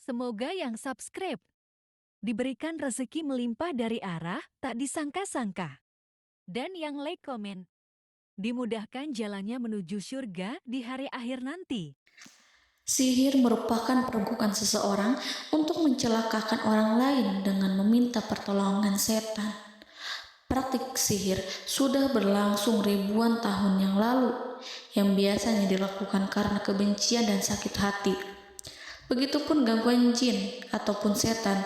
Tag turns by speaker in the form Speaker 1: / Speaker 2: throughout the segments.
Speaker 1: Semoga yang subscribe diberikan rezeki melimpah dari arah tak disangka-sangka. Dan yang like komen, dimudahkan jalannya menuju surga di hari akhir nanti.
Speaker 2: Sihir merupakan perbuatan seseorang untuk mencelakakan orang lain dengan meminta pertolongan setan. Praktik sihir sudah berlangsung ribuan tahun yang lalu, yang biasanya dilakukan karena kebencian dan sakit hati. Begitupun gangguan jin ataupun setan,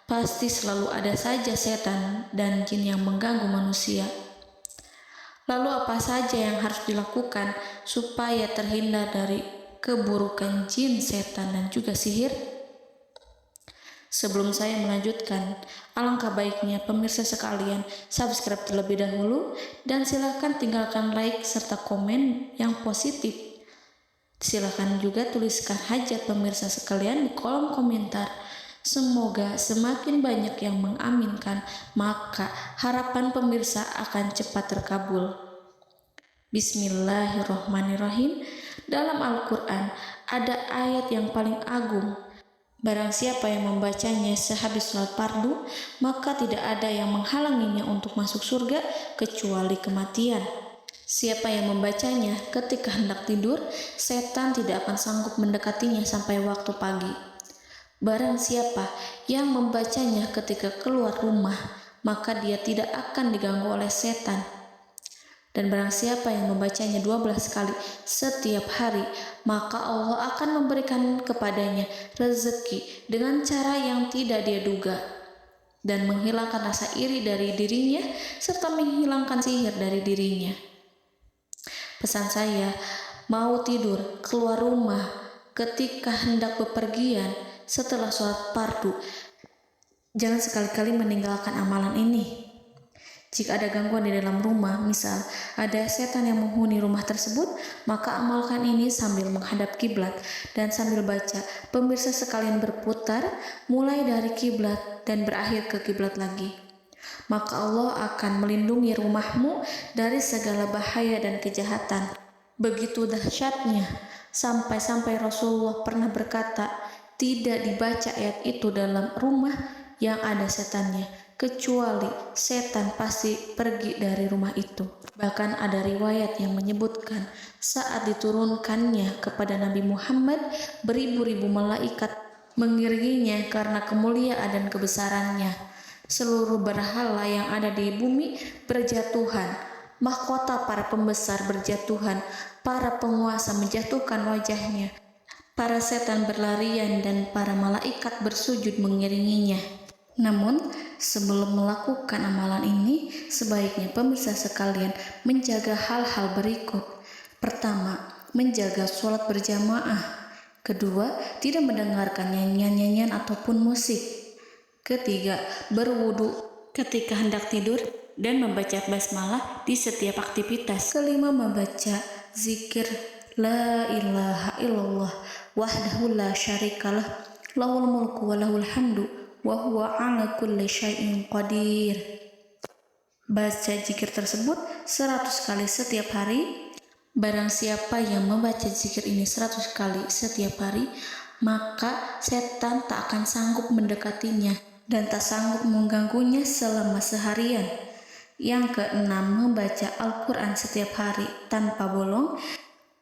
Speaker 2: pasti selalu ada saja setan dan jin yang mengganggu manusia. Lalu apa saja yang harus dilakukan supaya terhindar dari keburukan jin, setan, dan juga sihir? Sebelum saya melanjutkan, alangkah baiknya pemirsa sekalian subscribe terlebih dahulu dan silakan tinggalkan like serta komen yang positif. Silakan juga tuliskan hajat pemirsa sekalian di kolom komentar. Semoga semakin banyak yang mengaminkan, maka harapan pemirsa akan cepat terkabul. Bismillahirrohmanirrohim. Dalam Al-Quran ada ayat yang paling agung. Barang siapa yang membacanya sehabis sholat fardu, maka tidak ada yang menghalanginya untuk masuk surga kecuali kematian. Siapa yang membacanya ketika hendak tidur, setan tidak akan sanggup mendekatinya sampai waktu pagi. Barang siapa yang membacanya ketika keluar rumah, maka dia tidak akan diganggu oleh setan. Dan barang siapa yang membacanya 12 kali setiap hari, maka Allah akan memberikan kepadanya rezeki dengan cara yang tidak dia duga, dan menghilangkan rasa iri dari dirinya, serta menghilangkan sihir dari dirinya. Pesan saya, mau tidur, keluar rumah, ketika hendak bepergian, setelah sholat fardu, jangan sekali-kali meninggalkan amalan ini. Jika ada gangguan di dalam rumah, misal ada setan yang menghuni rumah tersebut, maka amalkan ini sambil menghadap kiblat dan sambil baca. Pemirsa sekalian berputar mulai dari kiblat dan berakhir ke kiblat lagi. Maka Allah akan melindungi rumahmu dari segala bahaya dan kejahatan. Begitu dahsyatnya, sampai-sampai Rasulullah pernah berkata, tidak dibaca ayat itu dalam rumah yang ada setannya, kecuali setan pasti pergi dari rumah itu. Bahkan ada riwayat yang menyebutkan saat diturunkannya kepada Nabi Muhammad, beribu-ribu malaikat mengiringinya karena kemuliaan dan kebesarannya. Seluruh berhala yang ada di bumi berjatuhan, mahkota para pembesar berjatuhan, para penguasa menjatuhkan wajahnya, para setan berlarian dan para malaikat bersujud mengiringinya. Namun, sebelum melakukan amalan ini, sebaiknya pemirsa sekalian menjaga hal-hal berikut. Pertama, menjaga sholat berjamaah. Kedua, tidak mendengarkan nyanyian-nyanyian ataupun musik. Ketiga, berwudu ketika hendak tidur dan membaca basmalah di setiap aktivitas. Kelima, membaca zikir la ilaha illallah wahdahu la syarikalah lahul mulku wa lahul hamdu wa huwa ala kulli syai'in qadir. Baca zikir tersebut 100 kali setiap hari. Barang siapa yang membaca zikir ini 100 kali setiap hari, maka setan tak akan sanggup mendekatinya dan tak sanggup mengganggunya selama seharian. Yang keenam, membaca Al-Quran setiap hari tanpa bolong.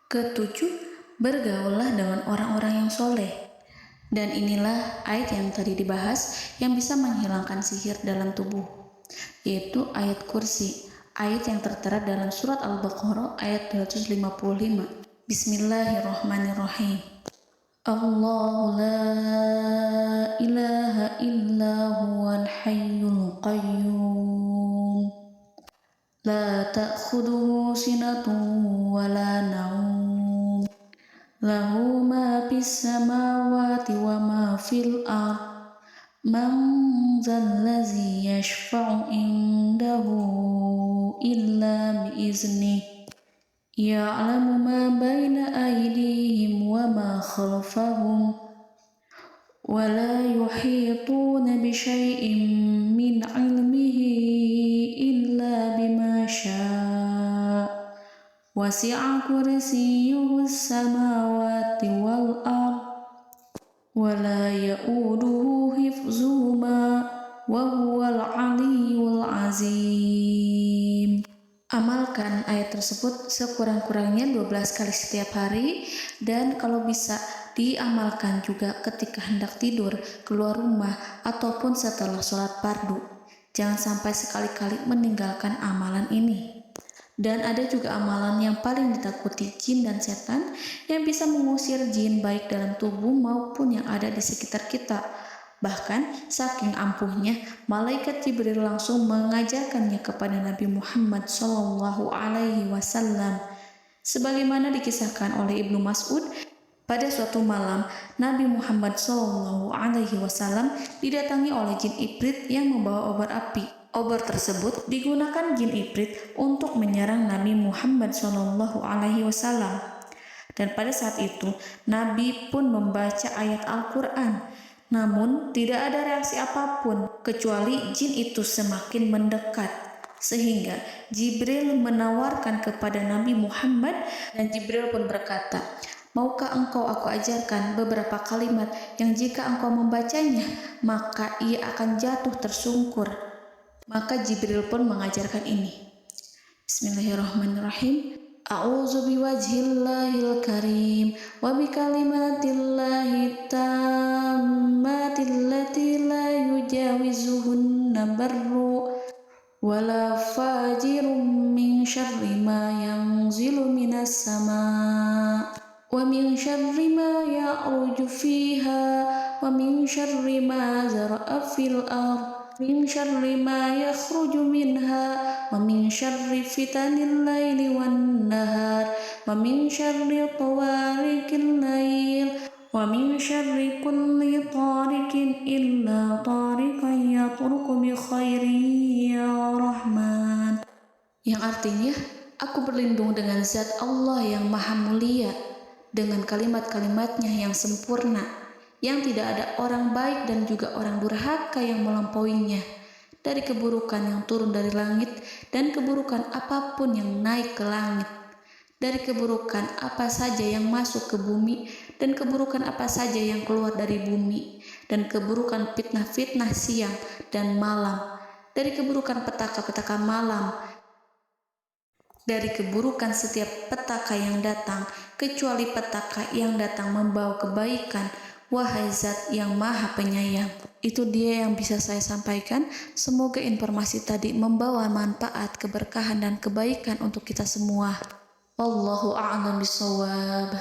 Speaker 2: Ketujuh, bergaullah dengan orang-orang yang soleh. Dan inilah ayat yang tadi dibahas yang bisa menghilangkan sihir dalam tubuh, yaitu ayat kursi, ayat yang tertera dalam surat Al-Baqarah ayat 255. Bismillahirrahmanirrahim. Allahu la ilaha illa huwal hayyul qayyum la ta'khuduhu sinatun wa la naum lahu ma fis samawati wa ma fil ard man zallazi yashfa'u indahu illa biiznih ya'lamu ma baina aydihim wa ma khalfahum wa la yuhituna bi syai'in min 'ilmihi illa bima syaa' wasi'a kursiyyuhu samawati wal ard ولا يؤوده حفظهما وهو العلي العظيم. Amalkan ayat tersebut sekurang-kurangnya 12 kali setiap hari, dan kalau bisa diamalkan juga ketika hendak tidur, keluar rumah, ataupun setelah sholat fardu. Jangan sampai sekali-kali meninggalkan amalan ini. Dan ada juga amalan yang paling ditakuti jin dan setan, yang bisa mengusir jin baik dalam tubuh maupun yang ada di sekitar kita. Bahkan saking ampuhnya, malaikat Jibril langsung mengajarkannya kepada Nabi Muhammad SAW. Sebagaimana dikisahkan oleh Ibnu Mas'ud, pada suatu malam Nabi Muhammad SAW didatangi oleh jin Ifrit yang membawa obor api. Obor tersebut digunakan jin Ifrit untuk menyerang Nabi Muhammad SAW. Dan pada saat itu Nabi pun membaca ayat Al-Quran. Namun tidak ada reaksi apapun, kecuali jin itu semakin mendekat. Sehingga Jibril menawarkan kepada Nabi Muhammad, dan Jibril pun berkata, "Maukah engkau aku ajarkan beberapa kalimat yang jika engkau membacanya, maka ia akan jatuh tersungkur?" Maka Jibril pun mengajarkan ini. Bismillahirrahmanirrahim. A'udzu biwajhillahil karim wa bikalimatillahi tammati allati la yujawizuhunna barru wala fajirun min syarri ma yanzilu minas sama' wa min syarri ma ya'ruju fiha wa min syarri ma zara'a fil ardh min syarri ma yakhruju minha wa min syarri fitanil laili wan nahar wa min syarri tawarikil lail wa min syarri kulli tarikin illa tarikan yatruku bi khairin ya Rahman. Yang artinya, aku berlindung dengan zat Allah yang maha mulia, dengan kalimat-kalimatnya yang sempurna, yang tidak ada orang baik dan juga orang durhaka yang melampauinya, dari keburukan yang turun dari langit dan keburukan apapun yang naik ke langit, dari keburukan apa saja yang masuk ke bumi dan keburukan apa saja yang keluar dari bumi, dan keburukan fitnah-fitnah siang dan malam, dari keburukan petaka-petaka malam, dari keburukan setiap petaka yang datang, kecuali petaka yang datang membawa kebaikan. Wahai Zat yang Maha Penyayang. Itu dia yang bisa saya sampaikan. Semoga informasi tadi membawa manfaat, keberkahan, dan kebaikan untuk kita semua. Wallahu a'lam bishawab.